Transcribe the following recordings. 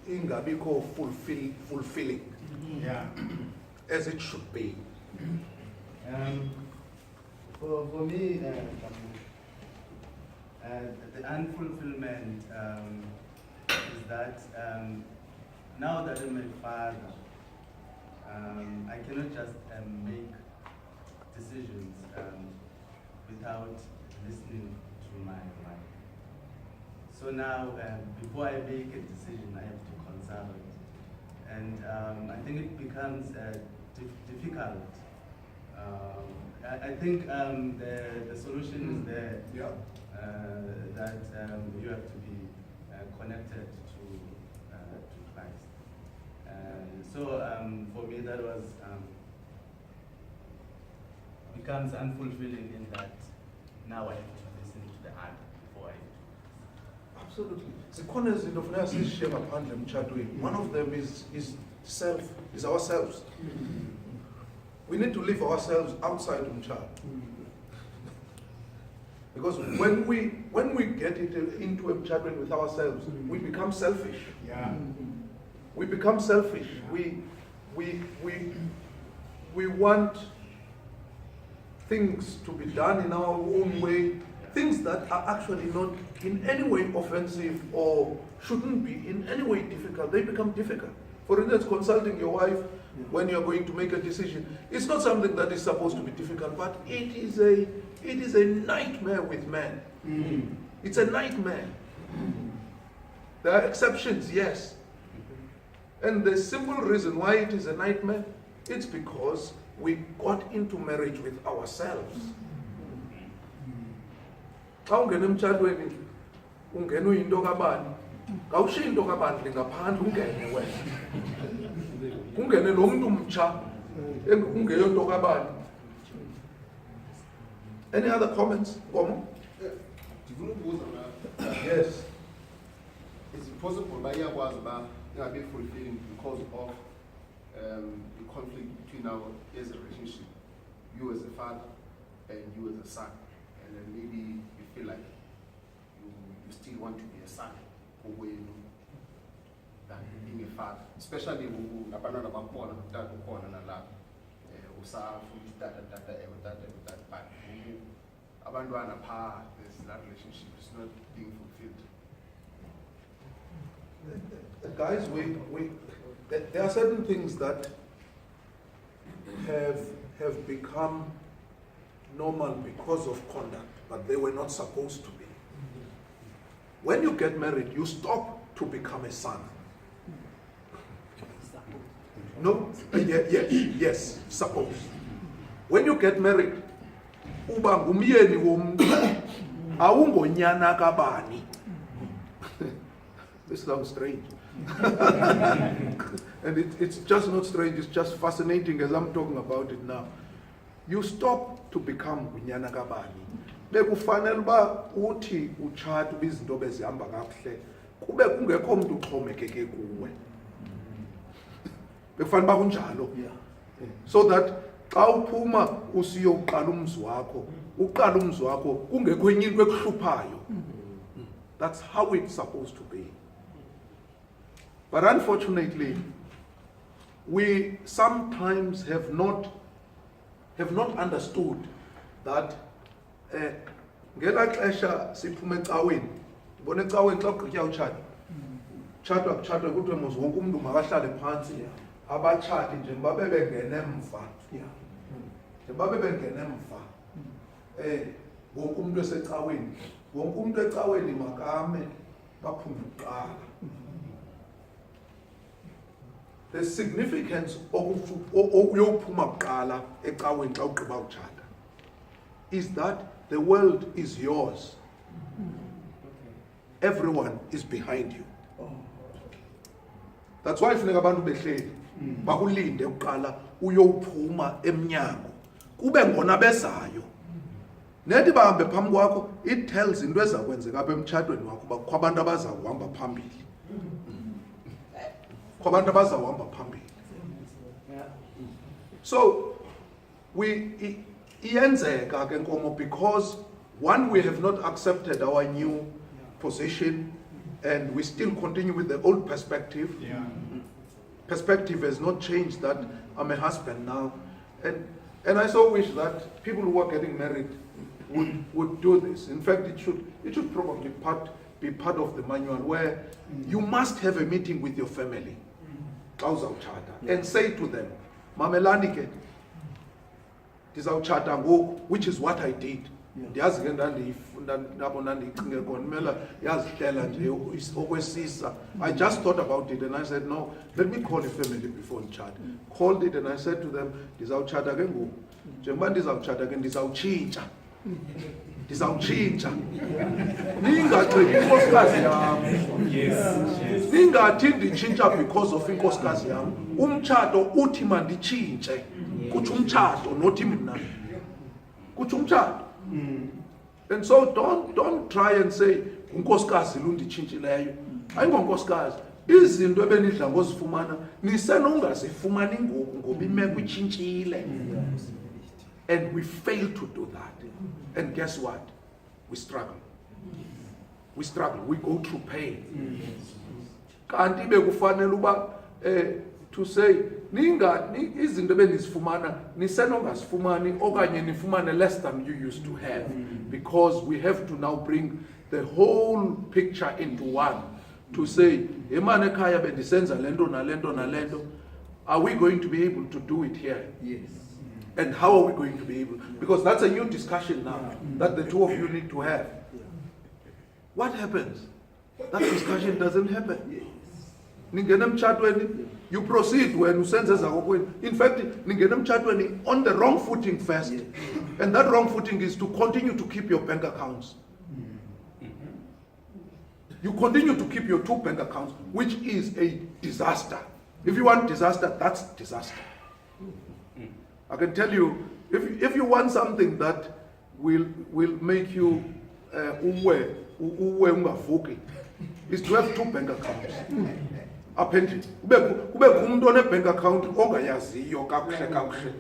ingabikho fulfilling as it should be. For me, the unfulfillment is that now that I'm a father, I cannot just make decisions without listening to my wife. So now, before I make a decision, I have to consult. And I think it becomes difficult. I think the solution is there, that you have to be connected to Christ. So for me, that was becomes unfulfilling in that now I have to listen to the other before I do. Absolutely. Zikhona izinto funeka sizishiye ngaphandle emtshatweni. One of them is ourselves. We need to leave ourselves outside umtshato. Because when we get into emtshatweni with ourselves, we become selfish. We become selfish. We want things to be done in our own way, things that are actually not in any way offensive or shouldn't be in any way difficult. They become difficult. For instance, consulting your wife when you're going to make a decision, it's not something that is supposed to be difficult, but it is a nightmare with men. It's a nightmare. There are exceptions, yes. And the simple reason why it is a nightmare, it's because we got into marriage with ourselves. Xa ungena emtshatweni ungena uyinto kabani, awushiyi into kabani ngaphandle ungene wena. Ungene lo muntu mtsha ungeyonto kabani. Any other comments? Ngomo? Yes. Is it possible by was be fulfilling because of the conflict between our as a relationship, you as a father and you as a son, and then maybe you feel like you still want to be a son than being a father, especially when abantwana bakhona utata ukhona nalapha usafuna utata but abantwana pha that relationship is not being fulfilled. Guys, there are certain things that have become normal because of conduct, but they were not supposed to be. When you get married, you stop to become a son. No? Yes, suppose. When you get married, uba ngumyeni womuntu, awungonyana kabani. This sounds strange. And it's just not strange, it's just fascinating as I'm talking about it now. You stop to become unyana kabani. Bekufanele uba uthi utshata izinto bezihamba kakuhle kube kungekho umuntu uxhomekeke kuwe. Bekufanele uba kunjalo. So that xa uphuma usiyoqala umzi wakho, uqala umzi wakho kungekho enye into ekuhluphayo. That's how it's supposed to be. But unfortunately, we sometimes have not understood that ngela xesha siphuma ecaweni, ubona ecaweni xa ugqitya utshata. Tshata kuthiwe mos wonke umuntu makahlale phansi, abatshati nje babe bengene emva. Nje babe bengene emva. Wonke umuntu esecaweni, wonke umuntu ecaweni makame baphume uqala. The significance of yokuphuma kuqala ecaweni xa ugqiba utshata is that the world is yours. Everyone is behind you. That's why funeka abantu behleli bakulinde uqala uyophuma emnyango kube ngona bezayo. Nethi bahambe phambi kwakho, it tells into ezakwenzeka apha emtshatweni wakho uba kukho abantu abazawuhamba phambili. So iyenzeka ke nkomo because one, we have not accepted our new position, and we still continue with the old perspective. Yeah. Perspective has not changed that I'm a husband now. And I so wish that people who are getting married would do this. In fact, it should probably be part of the manual where you must have a meeting with your family and say to them, Mamelani ke, ndizawutshata ngoku, which is what I did. Ndiyazi ke ndabona ndicinge khona kumele yazihlela nje okwesisa. I just thought about it and I said, no, let me call the family before nditshata. Called it and I said to them, ndizawutshata ke ngoku. Njengoba ndizawutshata ke ndizawutshintsha. Ndizawutshintsha. Ningagcini inkosikazi yam. Ningathi nditshintsha because of inkosikazi yam. Umtshato uthi manditshintshe. Kutsho umtshato nothi mina. Kutsho umtshato. And so don't try and say unkosikazi lunditshintshileyo. Ayingonkosikazi. Izinto ebenidla ngozifumana nisenongazifumani ngoku ngoba imeko itshintshile. And we fail to do that. And guess what? We struggle. We struggle. We go through pain. Kanti bekufanele uba to say izinto benizifumana nisenongazifumani okanye nifumane less than you used to have, because we have to now bring the whole picture into one to say emane ekhaya bendisenza lento nalento nalento. Are we going to be able to do it here? Yes. And how are we going to be able? Because that's a new discussion now that the two of you need to have. What happens? That discussion doesn't happen. Ningena emtshatweni, you proceed when usenze zakho. In fact, ningena emtshatweni on the wrong footing first. And that wrong footing is to continue to keep your bank accounts. You continue to keep your 2 bank accounts, which is a disaster. If you want disaster, that's disaster. I can tell you, if you want something that will make you is to have 2 bank accounts. Apparently, kube umuntu one bank account ongayaziyo kakuhle kakuhle.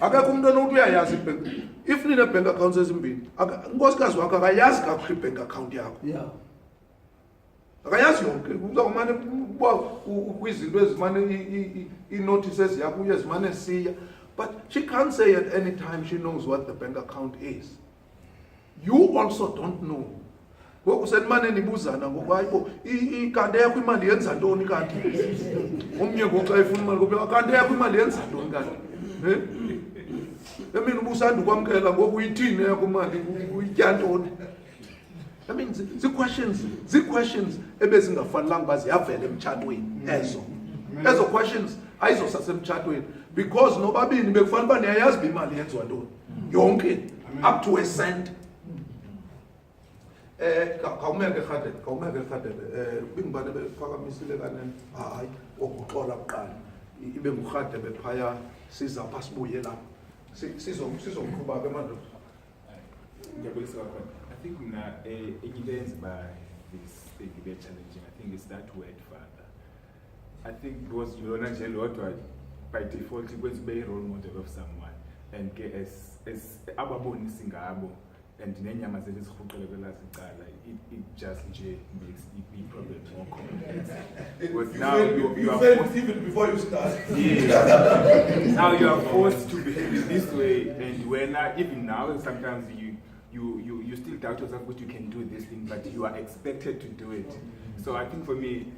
Akekho umuntu onokuthi uyayazi bank. If nine bank accounts ezimbili, unkosikazi wakho akayazi kakuhle bank account yakho. Yeah. Akayazi yonke. Uzawumane kwizinto ezimane i-notices yakho uyezimane siya. But she can't say at any time she knows what the bank account is. You also don't know. Ngoku senimane nibuzana ngoba hayibo ikanti yakho imali yenza ntoni kanti? Omnye ngoxa efuna imali ngoba kanti yakho imali yenza ntoni kanti? Emini ubusanda ukwamkela ngoku uyithini yakho imali uyitya ntoni? I mean, the questions ebezingafanelanga baziyavela emtshatweni ezo. Ezo questions ayizosase emtshatweni because nobabini bekufanele uba niyayazi uba imali yenziwa ntoni. Yonke up to a cent. Kawumeke eRhadebe, bingibane bephakamisile kanene, hayi okuxola kuqala. Ibe nguRhadebe phaya siza pha sibuye lapha. Sizoqhubeka emandulo. I think in by this debate challenging, I think it's that word father. I think because you know Angelo by default it was be a role model of someone and as ababoni singabo and nenyama zezikhuqelekela zicala it just makes it problem more complex. Because now you are forced, even before you start. Yeah. Now you are forced to behave this way, and when even now sometimes you still doubt yourself that you can do this thing, but you are expected to do it. So I think for me,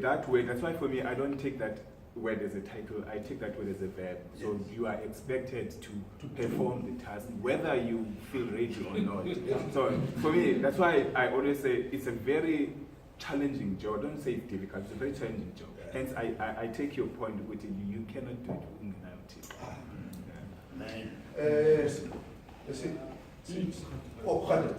that word, that's why for me, I don't take that word as a title, I take that word as a verb. So you are expected to perform the task, whether you feel ready or not. So for me, that's why I always say it's a very challenging job. I don't say it's difficult, it's a very challenging job. Hence, I take your point with it, you cannot do it in the Oh, pardon.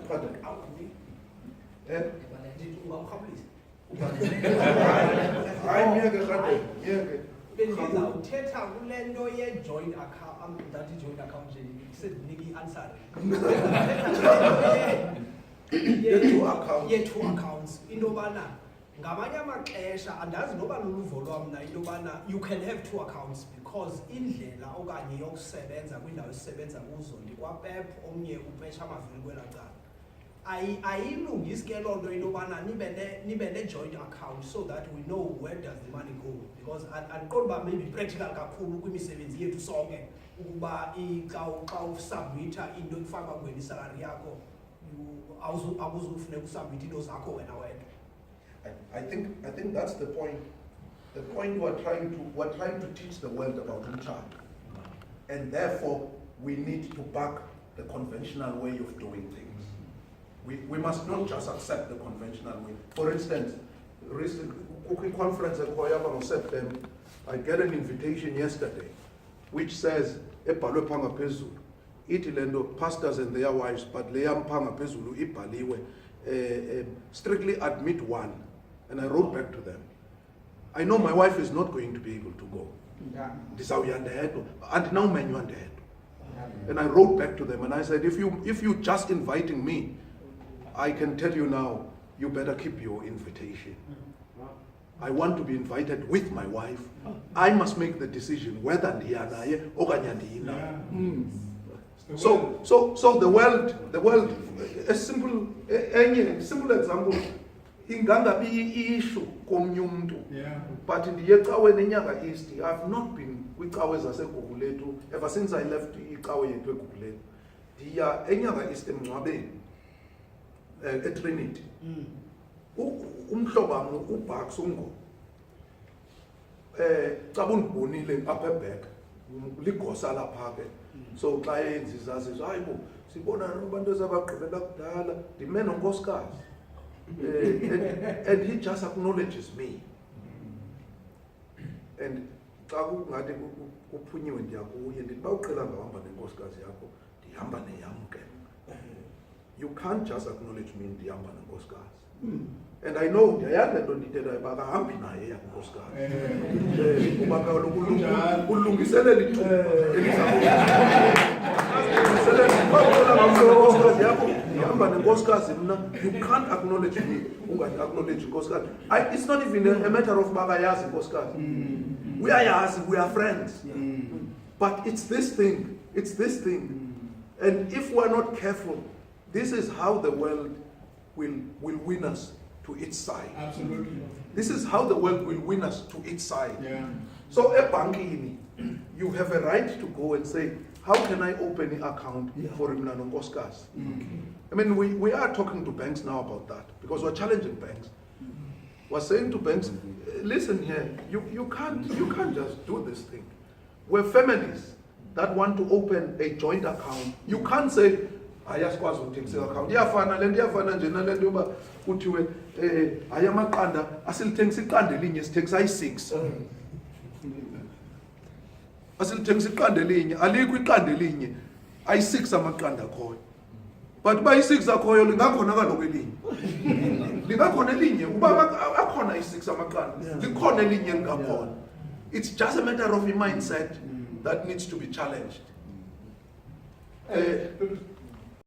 Bendizawuthetha kule nto ye-joint account, that joint account sendinike i-answer. Ye-two accounts. Into yobana ngamanye amaxesha andazi noba luluvo lwam na into yobana you can have 2 accounts because indlela okanye yokusebenza kwindawo esisebenza kuzo ndikwapep omnye upetsha amavili kwelaa cala. ayilungisi ke loo nto into yobana nibe ne-joint account so that we know where does the money go, because andiqonda uba maybe practical kakhulu kwimisebenzi yethu sonke ukuba xa usubmitha into ekufaka kwena isalari yakho awuzufuneka usubmithe into zakho wena wedwa. I think that's the point. The point we're trying to teach the world about umtshado, and therefore we need to back the conventional way of doing things. We must not just accept the conventional way. For instance, recent conference at Koyama September, I get an invitation yesterday, which says ebhalwe pha ngaphezulu ithi lento pastors and their wives, but leya pha ngaphezulu ibhaliwe strictly admit one, and I wrote back to them. I know my wife is not going to be able to go. And now and I wrote back to them and I said, if you just inviting me, I can tell you now, you better keep your invitation. I want to be invited with my wife. I must make the decision whether ndiyanaye okanye andiyinayo. So the world, a simple example, ingangabi issue komnye umuntu, but ndiye ecaweni enyanga east. I've not been kwicawe zaseGugulethu ever since I left icawe yethu eGugulethu. Ndiya enyanga east emngcwabeni eTrinity. Umhlobo wami uBucks ungo xa undibonile apha eBack ligosa lapha ke, so xa yenza izaziso hayibo sibona abantu ezabagqibela kudala ndime nonkosikazi. And he just acknowledges me. And xa kungathi kuphunyiwe ndiyakuye ndithi bawuqhela ngahamba nenkosikazi yakho ndihamba neyam ke. You can't just acknowledge me ndihamba nenkosikazi. And I know ndiyayazi lento ndithethayo uba akahambi naye yankosikazi kuba kaloku ulungiselela ithuba you can't acknowledge me acknowledge nkosikazi. It's not even a matter of bakayazi nkosikazi. We are friends. But it's this thing. And if we're not careful, this is how the world will win us to its side. Absolutely. This is how the world will win us to its side. Yeah. So ebhankini, you have a right to go and say, how can I open an account for Mna Nkosikazi? I mean, we are talking to banks now about that because we're challenging banks. We're saying to banks, listen here, you can't just do this thing. We're families that want to open a joint account. You can't say, ayasikwazi ukuthengisa account. Iyafana nje nalento yoba kuthiwe ayamaqanda asilithengisa iqanda elinye sithengisa ayi6. Asilithengisa iqanda elinye alikho iqanda elinye ayi6 amaqanda akhoyo. But ba i6 akhoyo lingakhona kaloku elinye. Lingakhona elinye uba akhona i6 amaqanda likhona elinye lingakhona. It's just a matter of a mindset that needs to be challenged.